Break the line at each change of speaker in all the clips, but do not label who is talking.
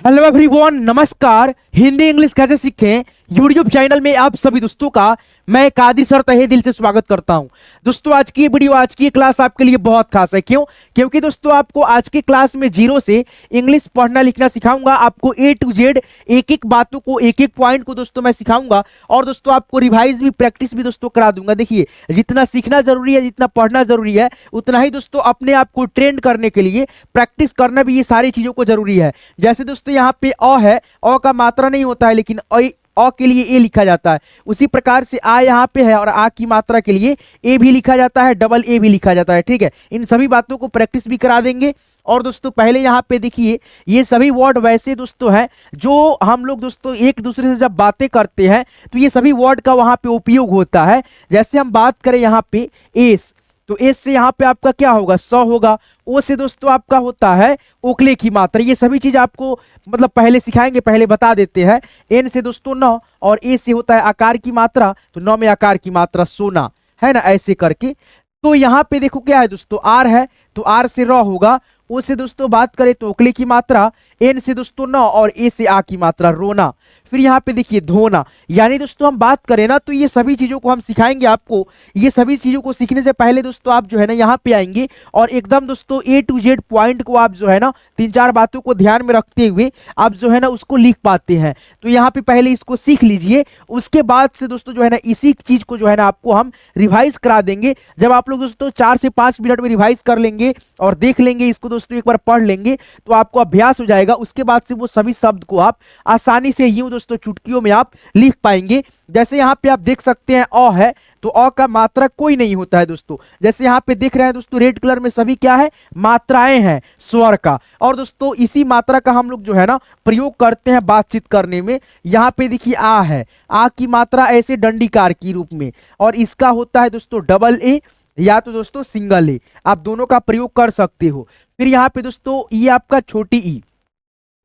Hello everyone, नमस्कार। Hindi English कैसे सीखें यूट्यूब चैनल में आप सभी दोस्तों का मैं कादिर सर तहे दिल से स्वागत करता हूं। दोस्तों, आज की वीडियो, आज की क्लास आपके लिए बहुत खास है। क्यों? क्योंकि दोस्तों आपको आज की क्लास में जीरो से इंग्लिश पढ़ना लिखना सिखाऊंगा। आपको ए टू जेड एक एक बातों को, एक एक पॉइंट को दोस्तों मैं सिखाऊंगा। और दोस्तों आपको रिवाइज भी, प्रैक्टिस भी दोस्तों करा दूंगा। देखिए, जितना सीखना जरूरी है, जितना पढ़ना जरूरी है, उतना ही दोस्तों अपने आप को ट्रेंड करने के लिए प्रैक्टिस करना भी, ये सारी चीजों को जरूरी है। जैसे दोस्तों यहाँ पे अ है, अ का मात्रा नहीं होता है, लेकिन अ के लिए ए लिखा जाता है। उसी प्रकार से आ यहाँ पे है और आ की मात्रा के लिए ए भी लिखा जाता है, डबल ए भी लिखा जाता है। ठीक है, इन सभी बातों को प्रैक्टिस भी करा देंगे। और दोस्तों पहले यहाँ पे देखिए, ये सभी वर्ड वैसे दोस्तों हैं जो हम लोग दोस्तों एक दूसरे से जब बातें करते हैं तो ये सभी वर्ड का वहां पे उपयोग होता है। जैसे हम बात करें यहाँ पे एस, तो एस से यहाँ पे आपका क्या होगा? स होगा। ओ से दोस्तों आपका होता है ओकले की मात्रा। ये सभी चीज आपको मतलब पहले सिखाएंगे, पहले बता देते हैं। एन से दोस्तों न, और ए से होता है आकार की मात्रा, तो न में आकार की मात्रा सोना, है ना, ऐसे करके। तो यहाँ पे देखो क्या है दोस्तों, आर है तो आर से र होगा। ओ से दोस्तों बात करें तो ओकले की मात्रा, एन से दोस्तों न, और ए से आ की मात्रा रोना। फिर यहाँ पे देखिए धोना। यानी दोस्तों हम बात करें ना, तो ये सभी चीजों को हम सिखाएंगे आपको। ये सभी चीजों को सीखने से पहले दोस्तों आप जो है ना यहाँ पे आएंगे और एकदम दोस्तों ए टू जेड पॉइंट को आप जो है ना तीन चार बातों को ध्यान में रखते हुए आप जो है ना उसको लिख पाते हैं। तो यहाँ पे पहले इसको सीख लीजिए, उसके बाद से दोस्तों जो है ना इसी चीज को जो है ना आपको हम रिवाइज करा देंगे। जब आप लोग दोस्तों 4 से 5 मिनट में रिवाइज कर लेंगे और देख लेंगे इसको दोस्तों, एक बार पढ़ लेंगे, तो आपको अभ्यास हो जाएगा। उसके बाद से वो सभी शब्द को आप आसानी से यूं दोस्तों चुटकियों में आप लिख पाएंगे। जैसे यहाँ पे आप देख सकते हैं अ है, तो अ का मात्रा कोई नहीं होता है दोस्तों। जैसे यहाँ पे देख रहे हैं दोस्तों रेड कलर में सभी क्या है? मात्राएं हैं स्वर का। और दोस्तों इसी मात्रा का हम लोग जो है ना प्रयोग करते हैं बातचीत करने में। यहाँ पे देखिए आ है, आ की मात्रा ऐसे डंडीकार की रूप में, और इसका होता है दोस्तों डबल ए या तो दोस्तों सिंगल ए, आप दोनों का प्रयोग कर सकते हो। फिर यहाँ पे दोस्तों ये आपका छोटी ई,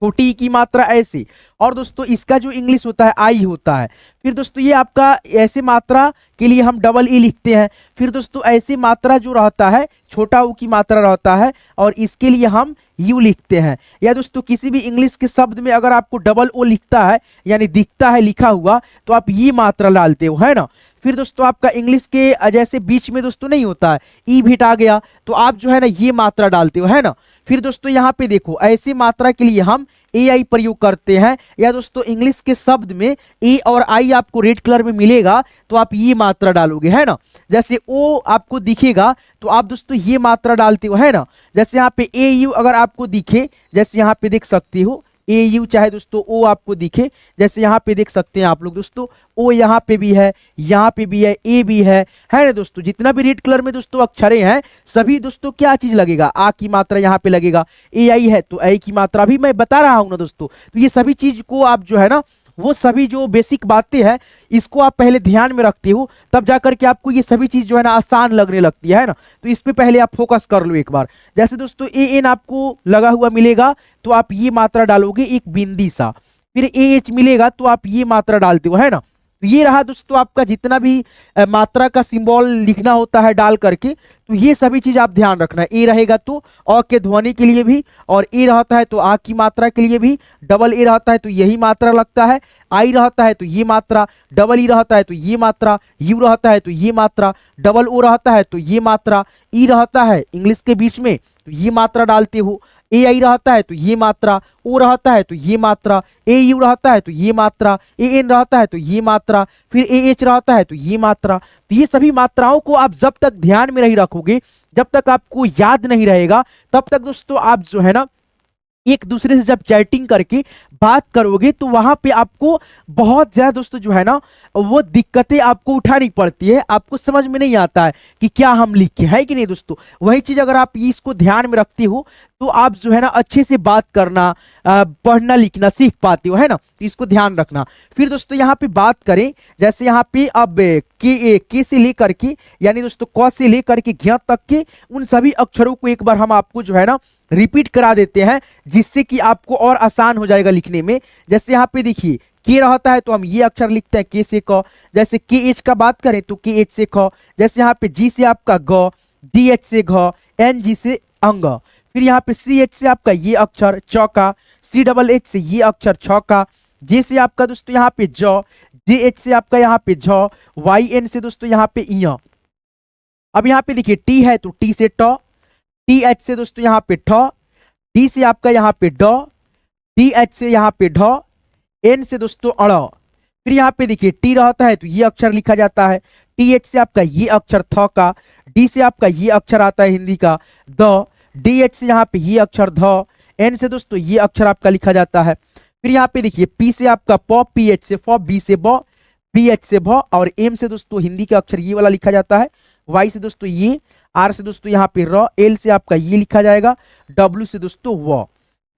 छोटी ई की मात्रा ऐसे, और दोस्तों इसका जो इंग्लिश होता है आई होता है। फिर दोस्तों ये आपका ऐसे मात्रा के लिए हम डबल ई लिखते हैं। फिर दोस्तों ऐसी मात्रा जो रहता है छोटा ऊ की मात्रा रहता है, और इसके लिए हम यू लिखते हैं। या दोस्तों किसी भी इंग्लिश के शब्द में अगर आपको डबल ओ लिखता है यानी दिखता है लिखा हुआ, तो आप ये मात्रा डालते हो, है ना। फिर दोस्तों आपका इंग्लिश के जैसे बीच में दोस्तों नहीं होता है ई भी आ गया, तो आप जो है ना ये मात्रा डालते हो, है ना। फिर दोस्तों यहाँ पे देखो ऐसी मात्रा के लिए हम ए आई प्रयोग करते हैं। या दोस्तों इंग्लिश के शब्द में ए और आई आपको रेड कलर में मिलेगा, तो आप ये मात्रा डालोगे, है ना। जैसे ओ आपको दिखेगा तो आप दोस्तों ये मात्रा डालते हो, है ना। जैसे यहाँ पे ए यू अगर आपको दिखे, जैसे यहाँ पे देख सकते हो ए यू, चाहे दोस्तों ओ आपको दिखे, जैसे यहाँ पे देख सकते हैं आप लोग दोस्तों ओ यहाँ पे भी है, यहाँ पे भी है, ए भी है ना दोस्तों। जितना भी रेड कलर में दोस्तों अक्षरे हैं सभी दोस्तों क्या चीज लगेगा? आ की मात्रा यहाँ पे लगेगा। ए आई है तो ए की मात्रा भी मैं बता रहा हूं ना दोस्तों। तो ये सभी चीज को आप जो है ना, वो सभी जो बेसिक बातें हैं इसको आप पहले ध्यान में रखते हो, तब जाकर के आपको ये सभी चीज जो है ना आसान लगने लगती है ना। तो इस पे पहले आप फोकस कर लो एक बार। जैसे दोस्तों ए एन आपको लगा हुआ मिलेगा, तो आप ये मात्रा डालोगे एक बिंदी सा। फिर ए एच मिलेगा तो आप ये मात्रा डालते हो, है ना। तो ये रहा दोस्तों आपका जितना भी मात्रा का सिंबल लिखना होता है डाल करके, तो ये सभी चीज आप ध्यान रखना। ए रहेगा तो अ के ध्वनि के लिए भी, और ए रहता है तो आ की मात्रा के लिए भी, डबल ए रहता है तो यही मात्रा लगता है, आई रहता है तो ये मात्रा, डबल ई रहता है तो ये मात्रा, यू रहता है तो ये मात्रा, डबल ओ रहता है तो ये मात्रा, ई रहता है इंग्लिश के बीच में तो ये मात्रा डालते हो, ए आई रहता है तो ये मात्रा, ओ रहता है तो ये मात्रा, ए यू रहता है तो ये मात्रा, ए एन रहता है तो ये मात्रा, फिर ए एच रहता है तो ये मात्रा। तो ये सभी मात्राओं को आप जब तक ध्यान में नहीं रखोगे, जब तक आपको याद नहीं रहेगा, तब तक दोस्तों आप जो है ना एक दूसरे से जब चैटिंग करके बात करोगे तो वहां पे आपको बहुत ज्यादा दोस्तों जो है ना वो दिक्कतें आपको उठानी पड़ती है। आपको समझ में नहीं आता है कि क्या हम लिखे, है कि नहीं दोस्तों। वही चीज अगर आप इसको ध्यान में रखते हो तो आप जो है ना अच्छे से बात करना, पढ़ना लिखना सीख पाते हो, है ना। तो इसको ध्यान रखना। फिर दोस्तों यहाँ पे बात करें, जैसे यहाँ पे अब के से लेकर के यानी दोस्तों क से लेकर के ज्ञ तक के उन सभी अक्षरों को एक बार हम आपको जो है ना रिपीट करा देते हैं, जिससे कि आपको और आसान हो जाएगा लिखने में। जैसे यहाँ पे देखिए के रहता है तो हम ये अक्षर लिखते हैं के से क। जैसे के एच का बात करें तो के एच से ख। जैसे यहाँ पे जी से आपका ग, डी एच से घ, एन जी से अंग। फिर यहाँ पे सी एच से आपका ये अक्षर चौका, सी डबल एच से ये अक्षर छौका, जे से आपका दोस्तों यहाँ पे जौ, जे एच से आपका यहाँ पे झ, वाई एन से दोस्तों यहाँ पे इया। अब यहाँ पे देखिए टी है तो टी से ट, टी एच से दोस्तों यहाँ पे ठ, डी से आपका यहाँ पे ड, डी एच से यहाँ पे ढ, एन से दोस्तों अड़। फिर यहाँ पे देखिए टी रहता है तो ये अक्षर लिखा जाता है, टी एच से आपका ये अक्षर थ का, डी से आपका ये अक्षर आता है हिंदी का द, डी एच से यहाँ पे ये अक्षर ध, एन से दोस्तों ये अक्षर आपका लिखा जाता है। फिर यहाँ पे देखिए पी से आपका प, पी एच से फ, बी से ब, बी एच से भ, और एम से दोस्तों हिंदी का अक्षर ये वाला लिखा जाता है, वाई से दोस्तों ये, आर से दोस्तों यहाँ पे र, एल से आपका ये लिखा जाएगा, डब्ल्यू से दोस्तों व।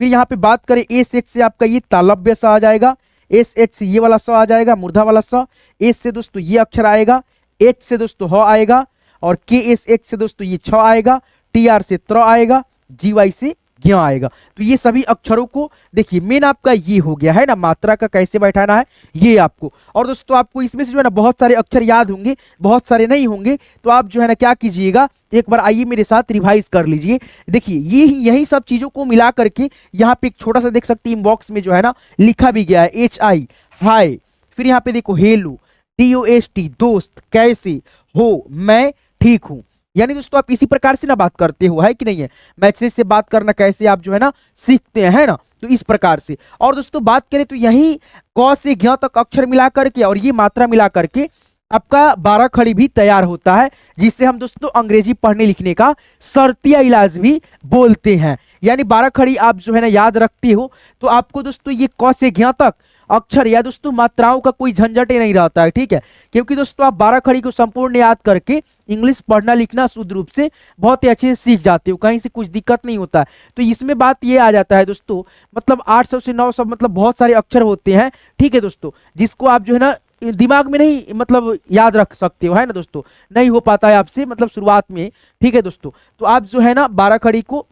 फिर यहाँ पे बात करें एस एच से आपका ये तालव्य स आ जाएगा, एस एच से ये वाला स आ जाएगा मूर्धा वाला स, एस से दोस्तों ये अक्षर आएगा, एच से दोस्तों ह आएगा, और के एस एच से दोस्तों ये छ आएगा, टी आर से त्र आएगा, जी वाई से ज्ञ आएगा। तो ये सभी अक्षरों को देखिए मेन आपका ये हो गया है ना, मात्रा का कैसे बैठाना है ये आपको। और दोस्तों आपको इसमें से जो है ना बहुत सारे अक्षर याद होंगे, बहुत सारे नहीं होंगे, तो आप जो है ना क्या कीजिएगा, एक बार आइए मेरे साथ रिवाइज कर लीजिए। देखिए ये यही सब चीजों को मिला करके यहाँ पे एक छोटा सा देख सकते हैं इनबॉक्स में जो है ना लिखा भी गया है, एच आई हाय, फिर यहाँ पे देखो hello, T O S T दोस्त, कैसे हो, मैं ठीक हूं। यानी दोस्तों आप इसी प्रकार से ना बात करते हो, है कि नहीं है, मैसेज से बात करना कैसे आप जो है ना सीखते हैं, है ना, तो इस प्रकार से। और दोस्तों बात करें तो यही क से ज्ञ तक अक्षर मिला करके और ये मात्रा मिला करके आपका 12 खड़ी भी तैयार होता है, जिससे हम दोस्तों अंग्रेजी पढ़ने लिखने का शर्तिया इलाज भी बोलते हैं। यानी 12 खड़ी आप जो है ना याद रखते हो तो आपको दोस्तों ये क से ज्ञ तक अक्षर या दोस्तों मात्राओं का कोई झंझट ही नहीं रहता है, ठीक है, क्योंकि दोस्तों आप 12 खड़ी को संपूर्ण याद करके इंग्लिश पढ़ना लिखना शुद्ध रूप से बहुत ही अच्छे से सीख जाते हो, कहीं से कुछ दिक्कत नहीं होता है। तो इसमें बात ये आ जाता है दोस्तों, मतलब 800 से 900 मतलब बहुत सारे अक्षर होते हैं, ठीक है दोस्तों, जिसको आप जो है ना दिमाग में नहीं मतलब याद रख सकते हो, है ना दोस्तों, नहीं हो पाता है आपसे मतलब शुरुआत में, ठीक है दोस्तों। तो आप जो है ना 12 खड़ी को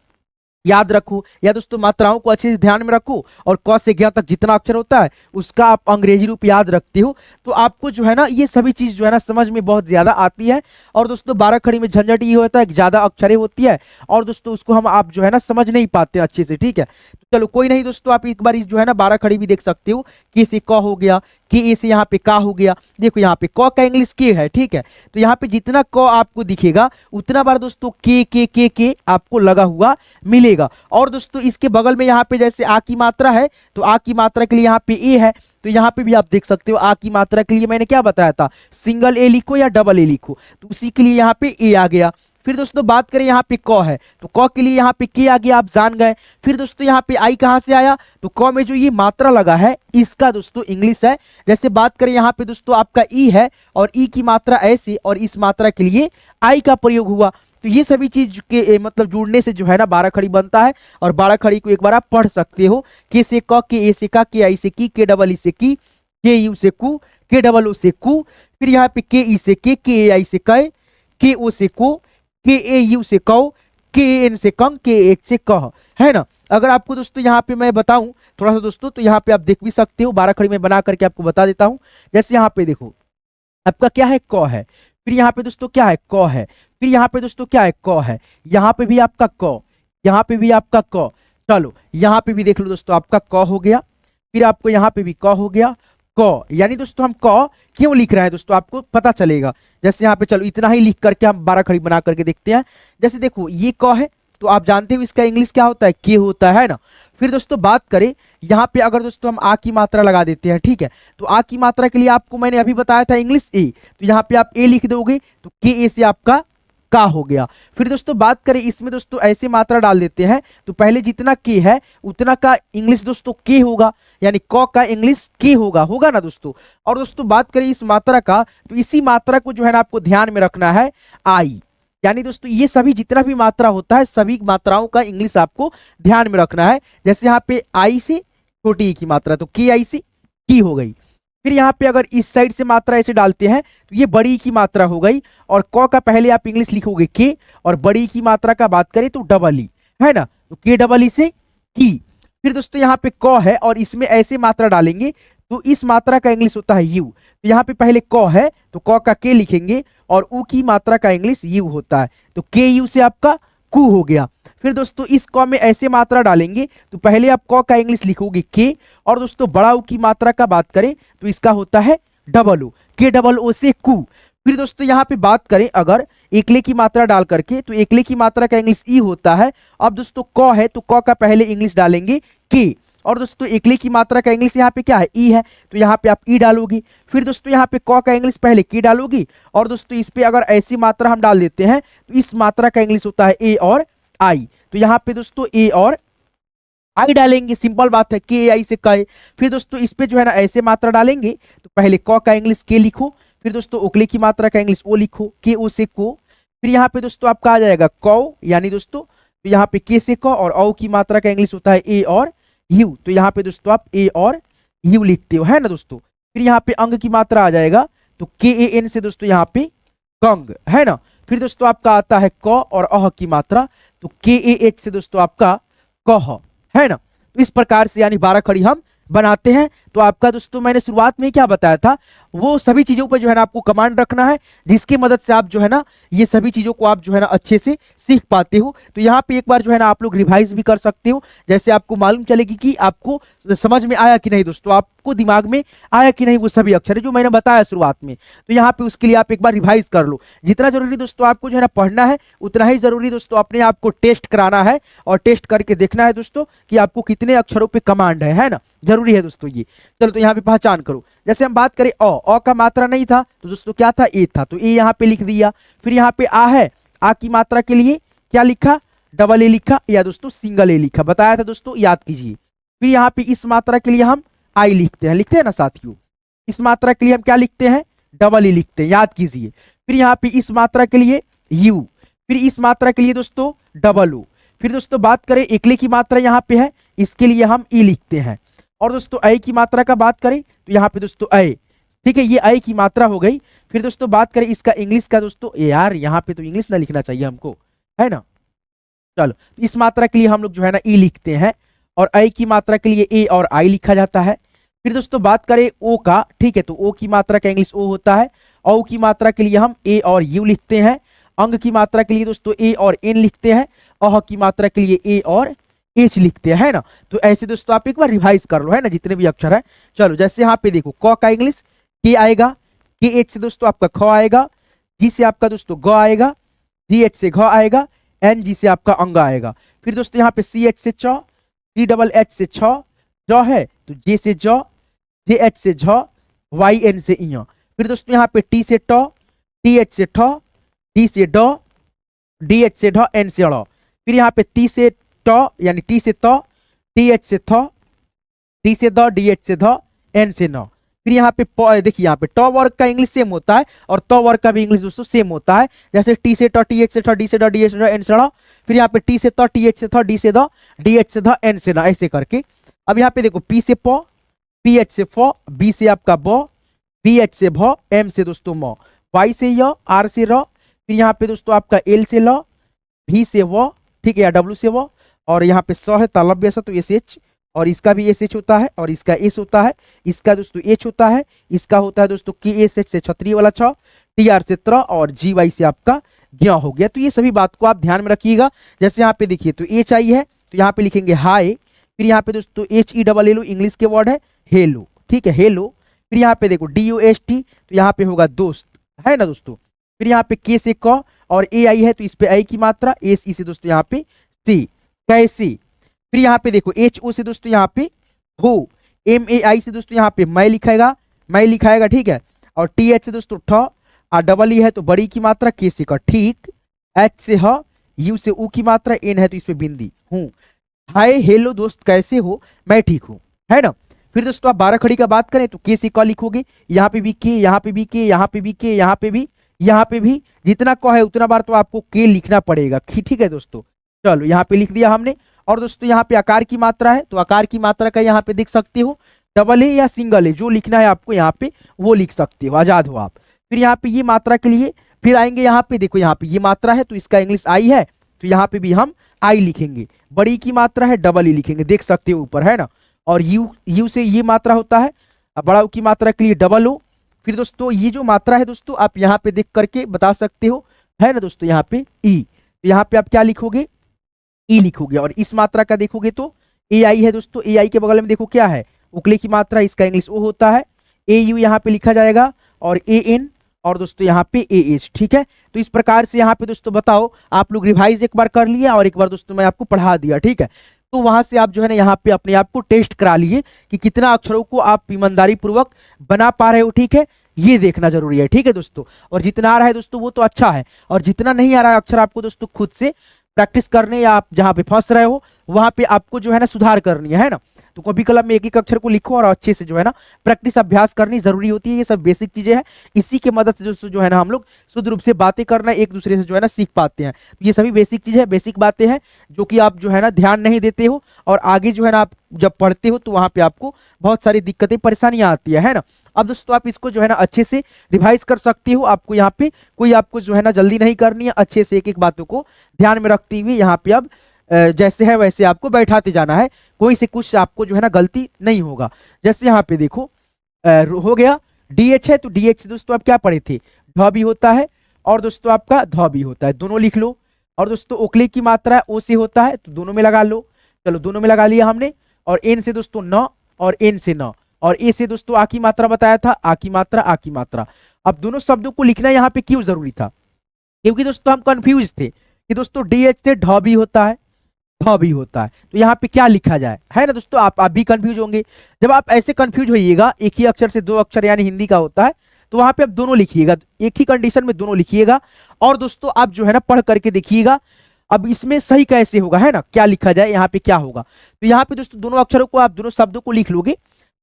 याद रखो या दोस्तों मात्राओं को अच्छे से ध्यान में रखो, और क से ज्ञ तक जितना अक्षर होता है उसका आप अंग्रेजी रूप याद रखते हो, तो आपको जो है ना ये सभी चीज जो है ना समझ में बहुत ज्यादा आती है। और दोस्तों 12 खड़ी में झंझट ये होता है कि ज्यादा अक्षरें होती है और दोस्तों उसको हम आप जो है ना समझ नहीं पाते अच्छे से, ठीक है। तो चलो कोई नहीं दोस्तों, आप एक बार जो है ना 12 खड़ी भी देख सकते हो, के से क हो गया, के ए से यहाँ पे का हो गया, देखो यहाँ पे क का इंग्लिश के है, ठीक है, तो यहाँ पे जितना क आपको दिखेगा उतना बार दोस्तों के आपको लगा हुआ मिलेगा। और दोस्तों इसके बगल में यहाँ पे जैसे आ की मात्रा है तो आ की मात्रा के लिए यहाँ पे ए है, तो यहाँ पे भी आप देख सकते हो आ की मात्रा के लिए मैंने क्या बताया था, सिंगल ए लिखो या डबल ए लिखो, तो उसी के लिए यहाँ पे ए आ गया। फिर दोस्तों बात करें यहाँ पे क है तो क के लिए यहाँ पे के आ गया, आप जान गए। फिर दोस्तों यहाँ पे आई कहाँ से आया, तो क में जो ये मात्रा लगा है इसका दोस्तों इंग्लिश है। जैसे बात करें यहाँ पे दोस्तों आपका ई है और ई की मात्रा ऐसे और इस मात्रा के लिए आई का प्रयोग हुआ, तो ये सभी चीज के मतलब जुड़ने से जो है ना 12 खड़ी बनता है। और 12 खड़ी को एक बार आप पढ़ सकते हो, के से क, के ए से का, के आई से की, के डबल ई से की, के यू से कु, के डबल ओ से कु, फिर यहाँ पे के ई से के ए आई से कै, के ओ से को, के ए यू से कौ, के एन से कंग, के एच से कह, है ना। अगर आपको दोस्तों यहाँ पे मैं बताऊं थोड़ा सा दोस्तों, तो यहाँ पे आप देख भी सकते हो, 12 खड़ी में बना करके आपको बता देता हूं। जैसे यहाँ पे देखो आपका क्या है, क है, फिर यहाँ पे दोस्तों क्या है, क है, फिर यहाँ पे दोस्तों क्या है, क है, यहाँ पे भी आपका क, यहाँ पे भी आपका क, चलो यहाँ पे भी देख लो दोस्तों आपका क हो गया, फिर आपको यहाँ पे भी क हो गया, क। यानी दोस्तों हम क क्यों लिख रहे हैं दोस्तों आपको पता चलेगा। जैसे यहाँ पे चलो इतना ही लिख करके हम 12 खड़ी बना करके देखते हैं। जैसे देखो ये क है तो आप जानते हो इसका इंग्लिश क्या होता है, के होता है ना। फिर दोस्तों बात करें यहाँ पे अगर दोस्तों हम आ की मात्रा लगा देते हैं, ठीक है, तो आ की मात्रा के लिए आपको मैंने अभी बताया था इंग्लिश ए, तो यहाँ पे आप ए लिख दोगे तो के ए से आपका का हो गया। फिर दोस्तों बात करें इसमें दोस्तों ऐसे मात्रा डाल देते हैं तो पहले जितना के है उतना का इंग्लिश दोस्तों के होगा, यानी क का इंग्लिश के होगा ना दोस्तों। और दोस्तों बात करें इस मात्रा का तो इसी मात्रा को जो है ना आपको ध्यान में रखना है, आई। यानी दोस्तों ये सभी जितना भी मात्रा होता है सभी मात्राओं का इंग्लिश आपको ध्यान में रखना है। जैसे यहाँ पे आई से छोटी ई की मात्रा तो के आई से की हो गई। फिर यहाँ पे अगर इस साइड से मात्रा ऐसे डालते हैं तो ये बड़ी की मात्रा हो गई, और क का पहले आप इंग्लिश लिखोगे के, और बड़ी की मात्रा का बात करें तो डबल ई, है ना, तो के डबल ई से की। फिर दोस्तों यहाँ पे क है और इसमें ऐसे मात्रा डालेंगे तो इस मात्रा का इंग्लिश होता है यू, तो यहाँ पे पहले क है तो क का के लिखेंगे और उ की मात्रा का इंग्लिश यू होता है, तो के यू से आपका कू हो गया। फिर दोस्तों इस क में ऐसे मात्रा डालेंगे तो पहले आप क का इंग्लिश लिखोगे के, और दोस्तों बड़ा ऊ की मात्रा का बात करें तो इसका होता है डबल ओ, के डबल ओ से कू। फिर दोस्तों यहाँ पे बात करें अगर एकले की मात्रा डाल करके, तो एकले की मात्रा का इंग्लिश ई होता है। अब दोस्तों क है तो क का पहले इंग्लिश डालेंगे के, और दोस्तों एकले की मात्रा का इंग्लिश यहाँ पे क्या है, ई है, तो यहाँ पे आप ई डालोगी। फिर दोस्तों यहाँ पे क का इंग्लिश पहले के डालोगी, और दोस्तों इस पे अगर ऐसी मात्रा हम डाल देते हैं तो इस मात्रा का इंग्लिश होता है ए और आई, तो यहाँ पे दोस्तों ए और आई डालेंगे, सिंपल बात है, के आई से कहे। फिर दोस्तों इस पे जो है ना ऐसे मात्रा डालेंगे तो पहले क का इंग्लिश के लिखो, फिर दोस्तों ओकले की मात्रा का इंग्लिश ओ लिखो, के ओ से को। फिर यहाँ पे दोस्तों आपका आ जाएगा कौ, यानी दोस्तों तो यहाँ पे के से क, और औ की मात्रा का इंग्लिश होता है ए और यू, तो यहाँ पे दोस्तों आप ए और यू लिखते हो, है ना दोस्तों। फिर यहाँ पे अंग की मात्रा आ जाएगा तो के ए एन से दोस्तों यहाँ पे कंग, है ना। फिर दोस्तों आपका आता है क और अह की मात्रा, तो के ए एच से दोस्तों आपका कह, है ना। तो इस प्रकार से यानी 12 खड़ी हम बनाते हैं। तो आपका दोस्तों मैंने शुरुआत में क्या बताया था, वो सभी चीजों पर जो है ना आपको कमांड रखना है, जिसकी मदद से आप जो है ना ये सभी चीजों को आप जो है ना अच्छे से सीख पाते हो। तो यहाँ पे एक बार जो है ना आप लोग रिवाइज भी कर सकते हो, जैसे आपको मालूम चलेगी कि आपको समझ में आया कि नहीं दोस्तों, आपको दिमाग में आया कि नहीं वो सभी अक्षर जो मैंने बताया शुरुआत में। तो यहाँ पे उसके लिए आप एक बार रिवाइज कर लो। जितना जरूरी दोस्तों आपको जो है ना पढ़ना है, उतना ही जरूरी दोस्तों अपने आप को टेस्ट कराना है, और टेस्ट करके देखना है दोस्तों कि आपको कितने अक्षरों पे कमांड है ना, जरूरी है दोस्तों ये। चलो तो यहाँ पे पहचान करो, जैसे हम बात करें अ का मात्रा नहीं था तो दोस्तों क्या था, ए था, तो ए यहाँ पे लिख दिया। फिर यहाँ पे आ है, आ की मात्रा के लिए क्या लिखा, डबल ए लिखा या दोस्तों सिंगल ए लिखा, बताया था दोस्तों, याद कीजिए। फिर यहाँ पे इस मात्रा के लिए हम आई लिखते हैं ना साथियों, इस मात्रा के लिए हम क्या लिखते हैं, डबल ई लिखते हैं, याद कीजिए। फिर यहाँ पे इस मात्रा के लिए यू, फिर इस मात्रा के लिए दोस्तों डबल ओ। फिर दोस्तों बात करें एकले की मात्रा यहाँ पे है, इसके लिए हम ई लिखते हैं। और दोस्तों ऐ की मात्रा का बात करें तो यहाँ पे दोस्तों ऐ, ठीक है, ये ऐ की मात्रा हो गई। फिर दोस्तों बात करें इसका इंग्लिश का दोस्तों, यार यहाँ पे तो इंग्लिश ना लिखना चाहिए हमको, है ना। चलो तो इस मात्रा के लिए हम लोग जो है ना ई लिखते हैं, और ऐ की मात्रा के लिए ए और आई लिखा जाता है। फिर दोस्तों बात करें ओ का, ठीक है, तो ओ की मात्रा का इंग्लिश ओ होता है, औ की मात्रा के लिए हम ए और यू लिखते हैं। अंग की मात्रा के लिए दोस्तों ए और एन लिखते हैं, अह की मात्रा के लिए ए और एच लिखते हैं, है ना। तो ऐसे दोस्तों आप एक बार रिवाइज कर लो, है ना, जितने भी अक्षर है। चलो जैसे यहाँ पे देखो, क का इंग्लिश के आएगा, के एच से दोस्तों आपका ख आएगा, जी से आपका दोस्तों ग आएगा, जी एच से घ आएगा, एन जी से आपका अंग आएगा। फिर दोस्तों यहाँ पे सी एच से च, टी डबल एच से छ, ज है तो जे से ज, जे एच से झ, वाई एन से इं। फिर दोस्तों यहाँ पे टी से ट, टी एच से ठ, डी से ड, डी एच से ढ, एन से ड़। फिर यहाँ पे टी से ट यानी टी से त, टी एच से थ, डी से द, डी एच से ध, एन से न। फिर यहाँ पे देखिए, यहाँ पे ट वर्ग का इंग्लिश सेम होता है और त वर्ग का भी इंग्लिश दोस्तों सेम होता है। जैसे टी से ट, टी एच से ठ, डी से ड, डी एच से ड, एन से ड़। फिर यहाँ पे टी से त, टी एच से थ, डी से द, डी एच से ध, एन से न, ऐसे करके। अब यहाँ पे देखो, पी से प, पी एच से फ, बी से आपका ब, बी एच से भ, एम से दोस्तों म, वाई से य, आर से र। फिर यहाँ पे दोस्तों आपका एल से ल, भी से व, ठीक है, या डब्ल्यू से व, और यहाँ पे स है तालव्य स, तो एस एच, और इसका भी एस एच होता है, और इसका एस होता है, इसका दोस्तों एच होता है, इसका होता है दोस्तों के एस एच से क्षत्रिय वाला छ, टी आर से त्र, और जी वाई से आपका ज्ञ हो गया। तो ये सभी बात को आप ध्यान में रखिएगा। जैसे यहाँ पे देखिए, तो एच आई है तो यहाँ पे लिखेंगे हाय। फिर यहाँ पे दोस्तों H E double L O, English के वर्ड है हेलो, ठीक है, हेलो। फिर यहाँ पे देखो डी ओ एस टी, तो यहाँ पे होगा दोस्त, है ना दोस्तों। फिर यहाँ पे के से क, और ए आई है तो इस पे आई की मात्रा, एस ई से दोस्तों यहाँ पे सी, कैसे। फिर यहाँ पे देखो एच ओ से दोस्तों यहाँ पे हो, एम ए आई से दोस्तों यहाँ पे मैं लिखाएगा, ठीक है, और टी एच से दोस्तों ठ, और डबल ई है तो बड़ी की मात्रा, के से का, ठीक, एच से ह, यू से ऊ की मात्रा, एन है तो इस पे बिंदी हूँ। हाय हेलो दोस्त कैसे हो, मैं ठीक हूँ, है ना। फिर दोस्तों आप 12 खड़ी का बात करें तो के से क लिखोगे, यहाँ पे भी के, यहाँ पे भी के, यहाँ पे भी के, यहाँ पे भी, यहाँ पे भी, जितना क है उतना बार तो आपको के लिखना पड़ेगा, ठीक है दोस्तों। चलो यहाँ पे लिख दिया हमने। और दोस्तों यहाँ पे आकार की मात्रा है, तो आकार की मात्रा का यहाँ पे देख सकते हो, डबल ए या सिंगल ए, जो लिखना है आपको यहाँ पे वो लिख सकते हो, आजाद हो आप। फिर यहाँ पे ये मात्रा के लिए फिर आएंगे, यहाँ पे देखो, यहाँ पे ये मात्रा है तो इसका इंग्लिश आई है, तो यहाँ पे भी हम आई लिखेंगे। बड़ी की मात्रा है डबल ई लिखेंगे, देख सकते हो ऊपर, है ना। और यू से ये मात्रा होता है, बड़ा की मात्रा के लिए डबल ओ। फिर दोस्तों ये जो मात्रा है दोस्तों आप यहाँ पे देख करके बता सकते हो, है ना दोस्तों, यहाँ पे ई। तो यहाँ पे आप क्या लिखोगे, ई लिखोगे। और इस मात्रा का देखोगे तो ए आई है दोस्तों, ए आई के बगल में देखो क्या है, उकले की मात्रा, इसका इंग्लिश ओ होता है। ए यू यहाँ पे लिखा जाएगा और ए एन और दोस्तों यहाँ पे ए एच। ठीक है, तो इस प्रकार से यहाँ पे दोस्तों बताओ, आप लोग रिवाइज एक बार कर लिए और एक बार दोस्तों मैं आपको पढ़ा दिया। ठीक है, तो वहां से आप जो है ना यहाँ पे अपने आप को टेस्ट करा लिए कि कितना अक्षरों को आप ईमानदारी पूर्वक बना पा रहे हो। ठीक है, ये देखना जरूरी है। ठीक है दोस्तों, और जितना आ रहा है दोस्तों वो तो अच्छा है, और जितना नहीं आ रहा है अक्षर आपको दोस्तों खुद से प्रैक्टिस करने, या आप जहां पे फंस रहे हो वहां पे आपको जो है ना सुधार करनी है ना। तो कॉपी कलम में एक एक अक्षर को लिखो और अच्छे से जो है ना प्रैक्टिस अभ्यास करनी जरूरी होती है। ये सब बेसिक चीजें हैं, इसी के मदद से जो है ना हम लोग शुद्ध रूप से बातें करना एक दूसरे से जो है ना सीख पाते हैं। तो ये सभी बेसिक चीजें, बेसिक बातें हैं जो कि आप जो है ना ध्यान नहीं देते हो, और आगे जो है ना आप जब पढ़ते हो तो वहां पे आपको बहुत सारी दिक्कतें परेशानियां आती है ना। अब दोस्तों आप इसको जो है ना अच्छे से रिवाइज कर सकते हो। आपको यहाँ पे कोई आपको जो है ना जल्दी नहीं करनी है, अच्छे से एक एक बातों को ध्यान में रखते हुए यहाँ पे अब जैसे है वैसे आपको बैठाते जाना है। कोई से कुछ आपको जो है ना गलती नहीं होगा। जैसे यहाँ पे देखो हो गया डीएच है, तो डीएच से दोस्तों आप क्या पढ़े थे, ढ भी होता है और दोस्तों आपका ध भी होता है, दोनों लिख लो। और दोस्तों ओकले की मात्रा है, ओ से होता है, तो दोनों में लगा लो। चलो दोनों में लगा लिया हमने। और एन से दोस्तों न, और एन से न, और ए से दोस्तों आ की मात्रा बताया था, आ की मात्रा, आ की मात्रा। अब दोनों शब्दों को लिखना यहाँ पे क्यों जरूरी था, क्योंकि दोस्तों हम कंफ्यूज थे कि दोस्तों डीएच से ढ भी होता है, ध भी होता है, तो यहाँ पे क्या लिखा जाए, है ना दोस्तों। आप भी कंफ्यूज होंगे। जब आप ऐसे कंफ्यूज होइएगा, एक ही अक्षर से दो अक्षर यानी हिंदी का होता है, तो वहां पे आप दोनों लिखिएगा, एक ही कंडीशन में दोनों लिखिएगा। और दोस्तों आप जो है ना पढ़ करके देखिएगा अब इसमें सही कैसे होगा, है ना, क्या लिखा जाए, यहाँ पे क्या होगा। तो यहाँ पे दोस्तों दोनों अक्षरों को आप दोनों शब्दों को लिख लोगे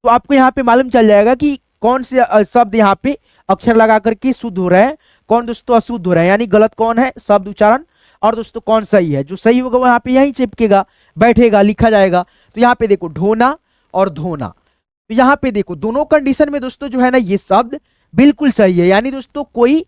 तो आपको यहाँ पे मालूम चल जाएगा कि कौन से शब्द यहाँ पे अक्षर लगा करके शुद्ध हो रहे हैं, कौन दोस्तों अशुद्ध हो रहे हैं, यानी गलत कौन है शब्द उच्चारण, और दोस्तों कौन सही है। जो सही होगा वो यहाँ पे यहीं चिपकेगा, बैठेगा, लिखा जाएगा। तो यहाँ पे देखो ढोना और धोना, तो यहाँ पे देखो दोनों कंडीशन में दोस्तों जो है ना ये शब्द बिल्कुल सही है, यानी दोस्तों कोई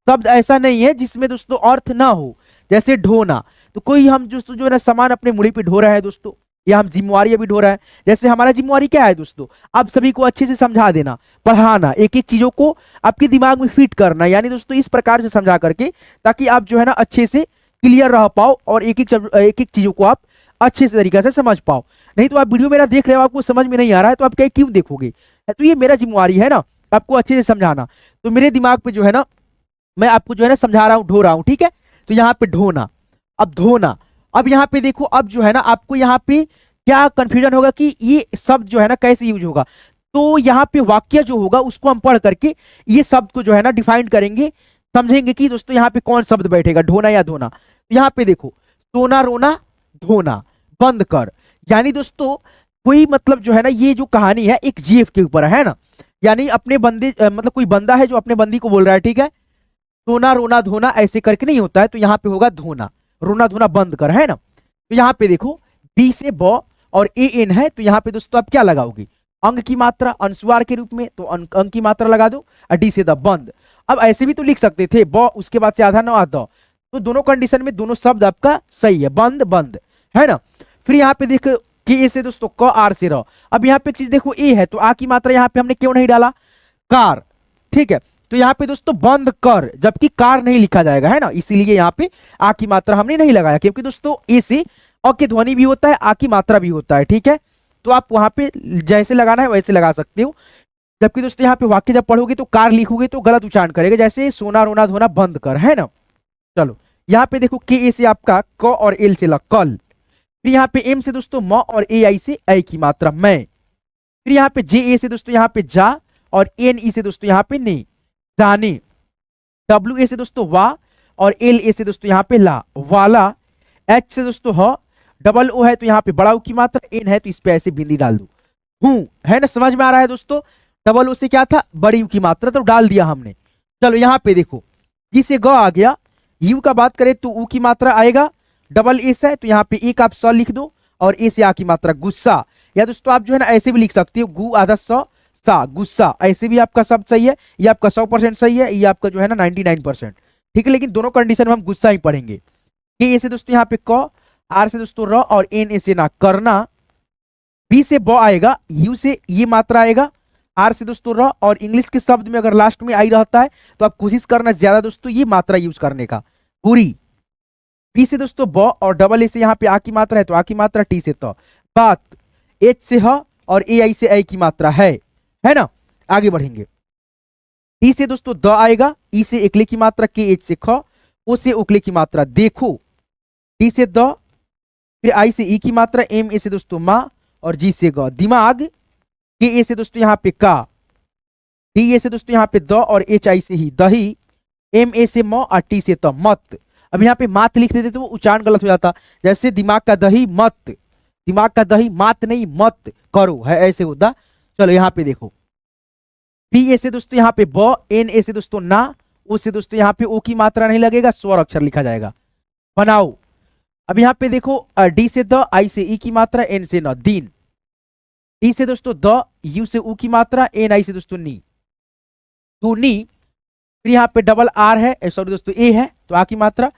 शब्द ऐसा नहीं है जिसमें दोस्तों अर्थ ना हो। जैसे ढोना, तो कोई हम दोस्तों जो है ना सामान अपने मुड़ी पे ढो रहा है दोस्तों, या हम जिम्मेवारी अभी ढो रहा है। जैसे हमारा जिम्मेवारी क्या है दोस्तों, आप सभी को अच्छे से समझा देना, पढ़ाना, एक एक चीजों को आपके दिमाग में फिट करना, यानी दोस्तों इस प्रकार से समझा करके ताकि आप जो है ना अच्छे से क्लियर रह पाओ और एक एक चीजों को आप अच्छे से तरीके से समझ पाओ। नहीं तो आप वीडियो मेरा देख रहे हो, आपको समझ में नहीं आ रहा है तो आप क्या क्यों देखोगे। तो ये मेरा जिम्मेवारी है ना आपको अच्छे से समझाना। तो मेरे दिमाग पे जो है ना मैं आपको जो है ना समझा रहा हूँ, ढो रहा हूँ। ठीक है, तो यहाँ पे ढोना, अब धोना। अब यहाँ पे देखो, अब जो है ना आपको यहाँ पे क्या कंफ्यूजन होगा कि ये शब्द जो है ना कैसे यूज होगा। तो यहाँ पे वाक्य जो होगा उसको हम पढ़ करके ये शब्द को जो है ना डिफाइन करेंगे, समझेंगे कि दोस्तों यहाँ पे कौन शब्द बैठेगा, ढोना या धोना। तो यहाँ पे देखो सोना, रोना, धोना, बंद कर, यानी दोस्तों कोई मतलब जो है ना ये जो कहानी है एक जीएफ के ऊपर है ना, यानी अपने बंदे मतलब कोई बंदा है जो अपने बंदी को बोल रहा है। ठीक है, सोना, रोना, धोना ऐसे करके नहीं होता है, तो यहाँ पे होगा धोना, रोना धोना बंद कर, है ना। तो यहाँ पे देखो बी से ब और ए एन है, तो यहाँ पे दोस्तों आप क्या लगाओगे, अंग की मात्रा अनुस्वार के रूप में, तो अंग की मात्रा लगा दो, और डी से द बंद। अब ऐसे भी तो लिख सकते थे ब उसके बाद से आधा न आधा, तो दोनों कंडीशन में दोनों शब्द आपका सही है, बंद बंद, है ना। फिर यहाँ पे देखो कि ए से दोस्तों क, आर से र। अब यहाँ पे एक चीज देखो ए है तो आ की मात्रा यहाँ पे हमने क्यों नहीं डाला, कार। ठीक है, तो यहाँ पे दोस्तों बंद कर, जबकि कार नहीं लिखा जाएगा, है ना, इसीलिए यहाँ पे आ की मात्रा हमने नहीं लगाया, क्योंकि दोस्तों ए से अ की ध्वनि भी होता है, आ की मात्रा भी होता है। ठीक है, तो आप वहां पे जैसे लगाना है वैसे लगा सकते हो। जबकि दोस्तों यहाँ पे वाक्य जब पढ़ोगे तो कार लिखोगे तो गलत उच्चारण करेगा, जैसे सोना, रोना, धोना, बंद कर, है ना। चलो यहाँ पे देखो के ए से आपका क और एल से ल, कल। फिर यहाँ पे एम से दोस्तों म और ए आई से ऐ की मात्रा, मैं। फिर यहाँ पे जे ए से दोस्तों यहाँ पे जा और एन ई से दोस्तों यहाँ पे ने, जाने। डब्ल्यू ए से दोस्तों वा और एल ए से दोस्तों यहाँ पे ला, वाला। एच से दोस्तों ह, डबल ओ है तो यहाँ पे बड़ा ओ की मात्रा, एन है तो इस पे ऐसे बिंदी डाल दो, हूं, है ना, समझ में आ रहा है दोस्तों। डबल ओ से क्या था, बड़ी यू की मात्रा, तो डाल दिया हमने। चलो यहाँ पे देखो जी से ग आ गया, यू का बात करें तो ऊ की मात्रा आएगा, डबल एस है तो यहाँ पे एक आप स लिख दो, और ए से आ की मात्रा गुस्सा। या दोस्तों आप जो है ना ऐसे भी लिख सकते हो, गु आधा स सा, गुस्सा, ऐसे भी आपका शब्द सही है, ये आपका 100% सही है, ये आपका जो है ना 99%। ठीक है, लेकिन दोनों कंडीशन में हम गुस्सा ही पढ़ेंगे। के ए से दोस्तों यहाँ पे क, आर से दोस्तों र और एन ए से ना, करना। बी से ब आएगा, यू से ये मात्रा आएगा, आर से दोस्तों र, और इंग्लिश के शब्द में अगर लास्ट में आई रहता है तो आप कोशिश करना ज्यादा दोस्तों ये मात्रा यूज करने का, बुरी। बी से दोस्तों ब और डबल ए से यहाँ पे आ की मात्रा है तो आ की मात्रा, टी से त, बात एच से ह और ए आई से ऐ की मात्रा है ना। आगे बढ़ेंगे, टी से दोस्तों द आएगा, ई से एकले की मात्रा, के एच से ख, ओ से उकले की मात्रा देखो, डी से द, फिर आई से ई की मात्रा, एम ए से दोस्तों माँ और जी से ग दिमाग, के ए से दोस्तों यहाँ पे का, डी ए से दोस्तों यहाँ पे द और एच आई से ही दही, एम ए से म और टी से त मत। अब यहाँ पे मात लिख देते तो वो उच्चारण गलत हो जाता, जैसे दिमाग का दही मत, दिमाग का दही मात नहीं मत करो, है ऐसे होता। चलो यहाँ पे देखो, पी ए से दोस्तों यहाँ पे ब, एन ए से दोस्तों ना, ओ से दोस्तों यहाँ पे ओ की मात्रा नहीं लगेगा, स्वर अक्षर लिखा जाएगा, बनाओ। अब यहाँ पे देखो, डी से द, आई से ई की मात्रा, एन से न दिन, डी से दोस्तों द, यू से ऊ की मात्रा, एन आई से दोस्तों नी, तो नी, फिर यहाँ पे डबल आर है, सॉरी दोस्तों ए है तो आ की मात्रा,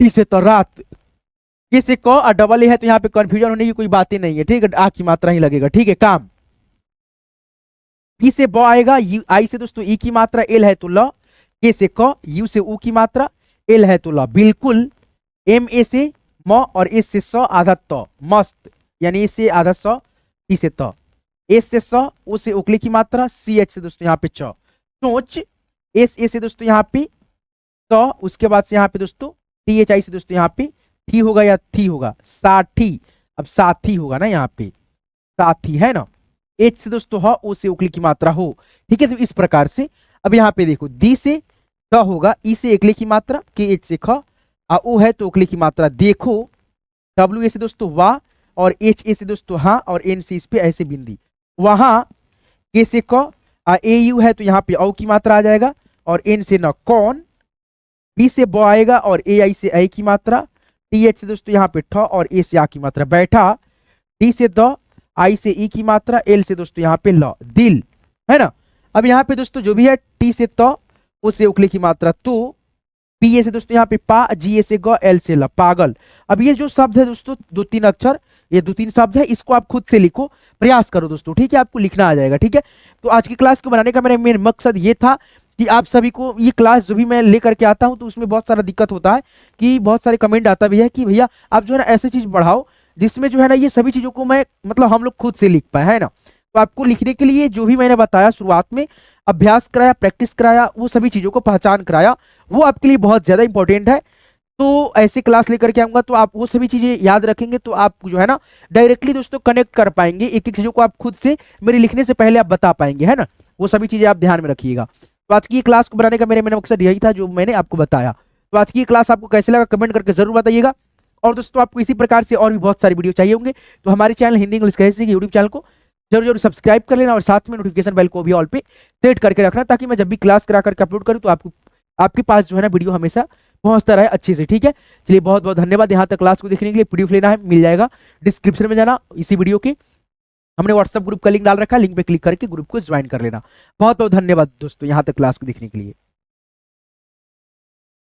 टी से तो रात, के से क और डबल ए है तो यहाँ पे कंफ्यूजन होने की कोई बात ही नहीं है, ठीक है, आ की मात्रा ही लगेगा, ठीक है। काम, पी से ब आएगा, यू आई से दोस्तों ई की मात्रा, एल है तो ल, के से क, यू से ऊ की मात्रा, एल है तो ल, बिल्कुल, एम ए से म और एस से स आधा त मस्त, यानी एस से आधा स, टी से त, एस से स, ओ से उकली की मात्रा, सी एच से दोस्तों यहाँ पे च, सोच, एस ए से दोस्तों यहाँ पे तो, उसके बाद से यहाँ पे दोस्तों टी एच आई से दोस्तों यहाँ पे ठी होगा या थी होगा, साठी, अब साथी होगा ना यहाँ पे, साथी है ना। एच से दोस्तों ह, ओ से उकली की मात्रा हो, ठीक है, तो इस प्रकार से। अब यहाँ पे देखो, दी से क होगा, ई से एकले की मात्रा, के एच से ख, ओ है तो उकली की मात्रा देखो, डब्ल्यू ए से दोस्तों वाह और एच ए से दोस्तों हाँ और एन से इस पे ऐसे बिंदी वहां, के से क, ए यू है तो यहाँ पे औ की मात्रा आ जाएगा और एन से न कौन, बी से ब आएगा और ए आई से ऐ की मात्रा, टी एच से दोस्तों यहाँ पे ठ और ए से आ की मात्रा बैठा, डी से द, आई से ई की मात्रा, एल से दोस्तों यहाँ पे ल दिल, है ना। अब यहाँ पे दोस्तों जो भी है, टी से त, ओ से उकली की मात्रा तो, पी ए से दोस्तों यहाँ पे पा, जी ए से ग, एल से ल पागल। अब ये जो शब्द है दोस्तों, दो तीन अक्षर, ये दो तीन शब्द है, इसको आप खुद से लिखो, प्रयास करो दोस्तों, ठीक है, आपको लिखना आ जाएगा, ठीक है। तो आज की क्लास को बनाने का मेरा मेन मकसद ये था कि आप सभी को ये क्लास जो भी मैं लेकर के आता हूं तो उसमें बहुत सारा दिक्कत होता है कि बहुत सारे कमेंट आता भी है कि भैया आप जो है ना ऐसी चीज बढ़ाओ जिसमें जो है ना ये सभी चीजों को मैं मतलब हम लोग खुद से लिख पाए, है ना। तो आपको लिखने के लिए जो भी मैंने बताया शुरुआत में, अभ्यास कराया, प्रैक्टिस कराया, वो सभी चीजों को पहचान कराया, वो आपके लिए बहुत ज्यादा इंपॉर्टेंट है। तो ऐसे क्लास लेकर के आऊंगा तो आप वो सभी चीजें याद रखेंगे तो आप जो है ना डायरेक्टली दोस्तों कनेक्ट कर पाएंगे, एक एक चीजों को आप खुद से मेरे लिखने से पहले आप बता पाएंगे, है ना। वो सभी चीजें आप ध्यान में रखिएगा। तो आज की क्लास को बनाने का मेरा मकसद यही था जो मैंने आपको बताया। तो आज की क्लास आपको कैसे लगा कमेंट करके जरूर बताइएगा। और दोस्तों आपको इसी प्रकार से और भी बहुत सारी वीडियो चाहिए होंगे तो हमारे चैनल हिंदी इंग्लिश कैसे यूट्यूब चैनल को जरूर जरूर सब्सक्राइब कर लेना और साथ में नोटिफिकेशन बेल को भी ऑल पे सेट करके रखना ताकि मैं जब भी क्लास करा करके अपलोड करूँ तो आपको आपके पास जो है ना वीडियो हमेशा पहुंचता रहे अच्छे से, ठीक है। चलिए बहुत बहुत धन्यवाद यहाँ तक क्लास को देखने के लिए। पीडीएफ लेना है मिल जाएगा डिस्क्रिप्शन में, जाना इसी वीडियो के हमने व्हाट्सएप ग्रुप का लिंक डाल रखा है, लिंक पे क्लिक करके ग्रुप को ज्वाइन कर लेना। बहुत बहुत धन्यवाद दोस्तों यहाँ तक क्लास को देखने के लिए।